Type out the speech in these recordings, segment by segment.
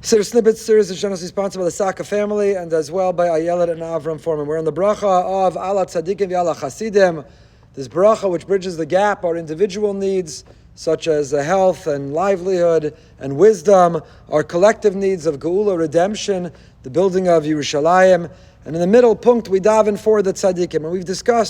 Siddur Snippet series is generously sponsored by the Saka family and as well by Ayelet and Avram Foreman. We're on the bracha of Ala Tzadikim v'Ala Chasidim. This bracha which bridges the gap, our individual needs such as health and livelihood and wisdom, our collective needs of Geula, redemption, the building of Yerushalayim. And in the middle punct we daven for the Tzadikim. And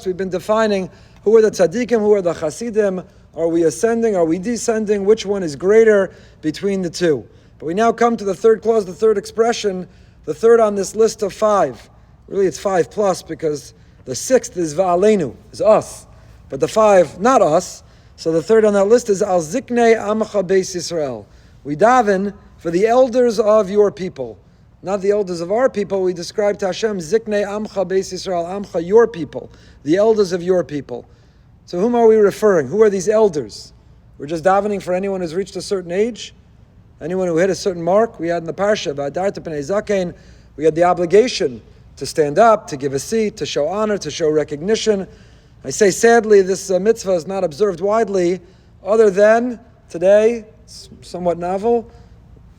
we've been defining who are the Tzadikim, who are the Chasidim. Are we ascending? Are we descending? Which one is greater between the two? But we now come to the third clause, the third expression, the third on this list of five. Really it's 5 plus because the sixth is Va'aleinu, is us. But the 5, not us. So the third on that list is Al Ziknei Amcha Beis Yisrael. We daven for the elders of your people. Not the elders of our people. We describe to Hashem Ziknei Amcha Beis Yisrael, Amcha, your people. The elders of your people. So whom are we referring? Who are these elders? We're just davening for anyone who's reached a certain age. Anyone who hit a certain mark. We had in the parsha, V'adarta Pnei Zakein, we had the obligation to stand up, to give a seat, to show honor, to show recognition. I say sadly, this mitzvah is not observed widely, other than today, it's somewhat novel.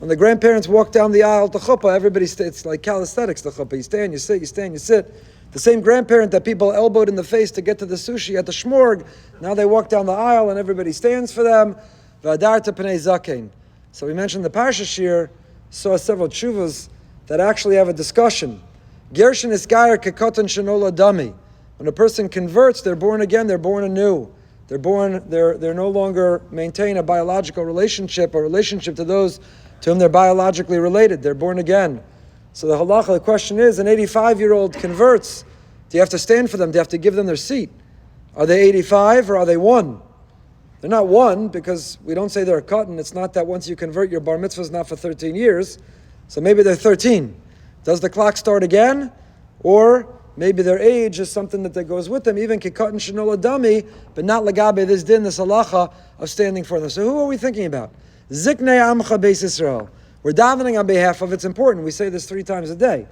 When the grandparents walk down the aisle to chuppah, everybody stays, it's like calisthenics, the chuppah. You stand, you sit, you stand, you sit. The same grandparent that people elbowed in the face to get to the sushi at the shmorg, now they walk down the aisle and everybody stands for them. V'adarta Pnei Zakein. So we mentioned the Parsha Shir, saw several tshuvas that actually have a discussion. Gershin iskayar kekotan shenola dami. When a person converts, they're born again, they're born anew. They're no longer maintain a biological relationship, a relationship to those to whom they're biologically related. They're born again. So the halacha, the question is, an 85-year-old converts, do you have to stand for them? Do you have to give them their seat? Are they 85 or are they 1? They're not 1 because we don't say they're a cotton. It's not that once you convert, your bar mitzvah is not for 13 years. So maybe they're 13. Does the clock start again? Or maybe their age is something that goes with them, even kikatan shenola dami, but not lagabe this din, this halacha of standing for them. So who are we thinking about? Ziknei Amcha Beis Yisrael. We're davening on behalf of, it's important, we say this 3 times a day.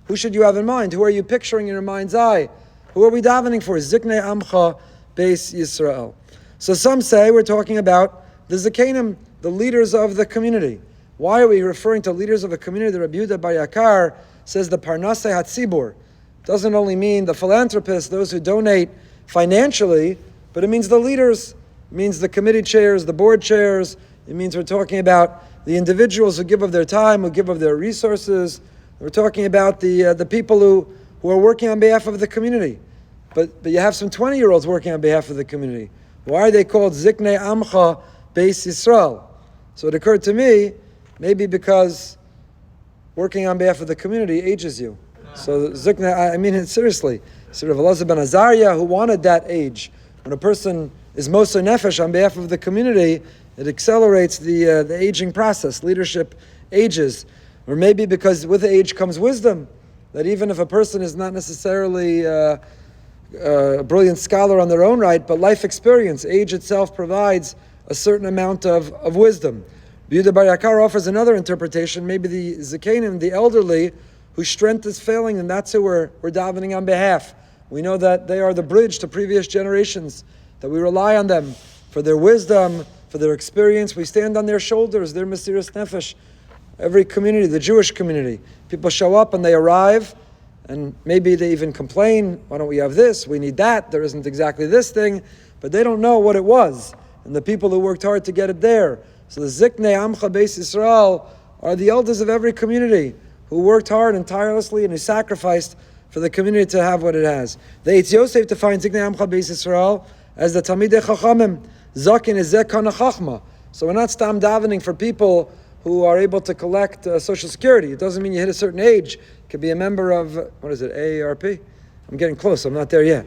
Who should you have in mind? Who are you picturing in your mind's eye? Who are we davening for? Ziknei Amcha Beis Yisrael. So some say we're talking about the Zakanim, the leaders of the community. Why are we referring to leaders of a community? The Rabbi Yehuda Bar Yakar says the Parnasei HaTzibur doesn't only mean the philanthropists, those who donate financially, but it means the leaders. It means the committee chairs, the board chairs. It means we're talking about the individuals who give of their time, who give of their resources. We're talking about the people who are working on behalf of the community. But you have some 20-year-olds working on behalf of the community. Why are they called Ziknei Amcha Beis Yisrael? So it occurred to me, maybe because working on behalf of the community ages you. So Ziknei, I mean it seriously. Sort of Elazar ben Azariah, who wanted that age. When a person is Moser Nefesh on behalf of the community, it accelerates the aging process. Leadership ages. Or maybe because with age comes wisdom. That even if a person is not necessarily a brilliant scholar on their own right, but life experience, age itself provides a certain amount of wisdom. Yehuda Bar Yakar offers another interpretation, maybe the Zakanim, the elderly, whose strength is failing, and that's who we're davening on behalf. We know that they are the bridge to previous generations, that we rely on them for their wisdom, for their experience. We stand on their shoulders, their Mesiras Nefesh. Every community, the Jewish community, people show up and they arrive, and maybe they even complain, why don't we have this? We need that. There isn't exactly this thing. But they don't know what it was. And the people who worked hard to get it there. So the Ziknei Amcha Beis Yisrael are the elders of every community who worked hard and tirelessly and who sacrificed for the community to have what it has. The Eitz Yosef defines Ziknei Amcha Beis Yisrael as the Talmidei Chachamim. Zakin is Zeh Kana Chachma. So we're not stam davening for people who are able to collect Social Security. It doesn't mean you hit a certain age. You could be a member of, what is it, AARP? I'm getting close, I'm not there yet.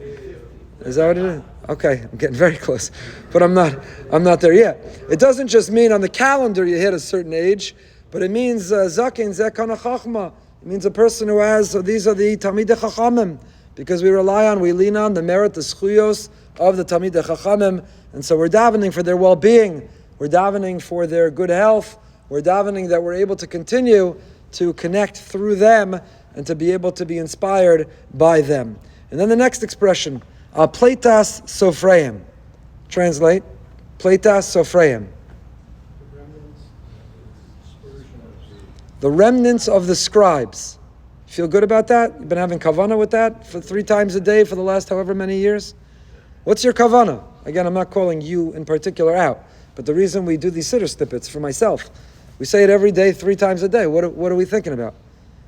Is that what it is? Okay, I'm getting very close. But I'm not there yet. It doesn't just mean on the calendar you hit a certain age, but it means Zakin, Zekana Chachma. It means a person who has, so these are the Talmidei Chachamim, because we lean on the merit, the schuyos of the Talmidei Chachamim, and so we're davening for their well-being. We're davening for their good health. We're davening that we're able to continue to connect through them and to be able to be inspired by them. And then the next expression, Pleitas Sofreim. Translate, Pleitas Sofreim. The remnants of the scribes. Feel good about that? You've been having kavanah with that for 3 times a day for the last however many years? What's your kavanah? Again, I'm not calling you in particular out, but the reason we do these siddur snippets for myself, we say it every day, 3 times a day. What are we thinking about?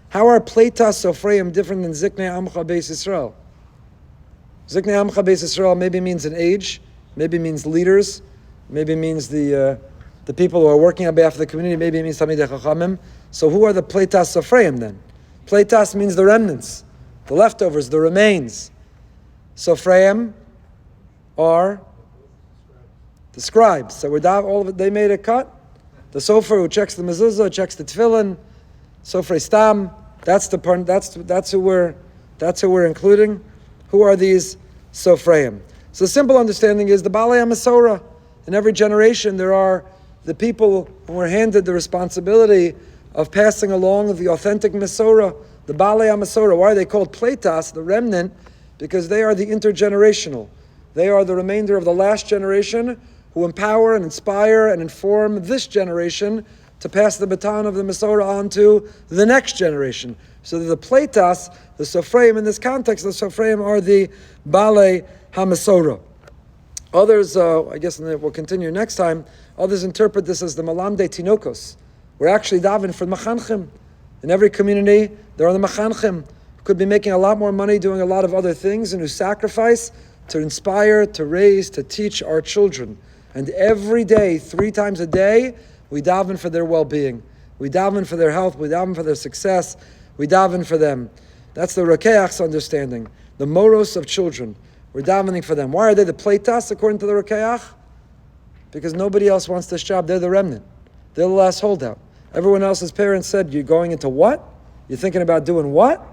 How are Pleitas Sofreim different than Ziknei Amcha Beis Yisrael? Ziknei Amcha Beis Yisrael maybe means an age, maybe means leaders, maybe means the people who are working on behalf of the community, maybe it means Talmidei Chachamim. So who are the Pleitas Sofreim then? Pleitas means the remnants, the leftovers, the remains. Sofreim are the scribes. So all of it, they made a cut. The sofer who checks the mezuzah, checks the tefillin, Sofrei Stam. That's who we're including. Who are these Sofreim? So the simple understanding is the Balei HaMasorah. In every generation, there are the people who are handed the responsibility of passing along the authentic Masorah, the Balei HaMasorah. Why are they called Pleitas, the remnant? Because they are the intergenerational. They are the remainder of the last generation who empower and inspire and inform this generation to pass the baton of the Masorah on to the next generation. So the Pleitas, the Sofreim, in this context, the Sofreim are the Balei HaMasorah. Others, I guess we'll continue next time, others interpret this as the Malamdei Tinokos. We're actually davening for the Machanchim. In every community, there are the Machanchim who could be making a lot more money doing a lot of other things and who sacrifice to inspire, to raise, to teach our children. And every day, 3 times a day, we daven for their well-being. We daven for their health. We daven for their success. We daven for them. That's the Rokeach's understanding. The moros of children. We're davening for them. Why are they the Pleitas, according to the Rokeach? Because nobody else wants this job. They're the remnant. They're the last holdout. Everyone else's parents said, you're going into what? You're thinking about doing what?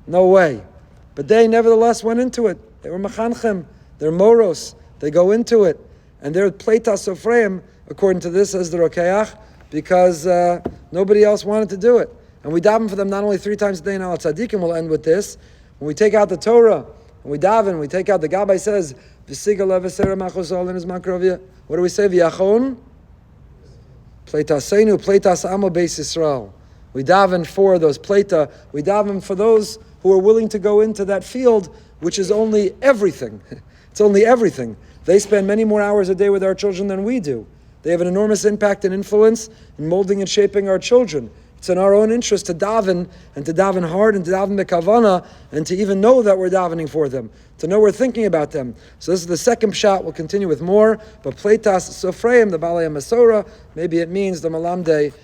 No way. But they nevertheless went into it. They were Machanchim. They're moros. They go into it. And they're Pleitas Sofreim, according to this, as the Rokeach, because nobody else wanted to do it. And we daven for them not only 3 times a day in Al Tzadikim, we'll end with this. When we take out the Torah, when we daven, we take out, the Gabbai says, what do we say? V'yachon? Pleitasenu, Pleitas Amo Beis Yisrael. We daven for those Pleita. We daven for those who are willing to go into that field, which is only everything. It's only everything. They spend many more hours a day with our children than we do. They have an enormous impact and influence in molding and shaping our children. It's in our own interest to daven, and to daven hard, and to daven bekavana, and to even know that we're davening for them, to know we're thinking about them. So this is the second shot. We'll continue with more. But Pleitas Sofreim, the Balei HaMasorah, maybe it means the Malamdei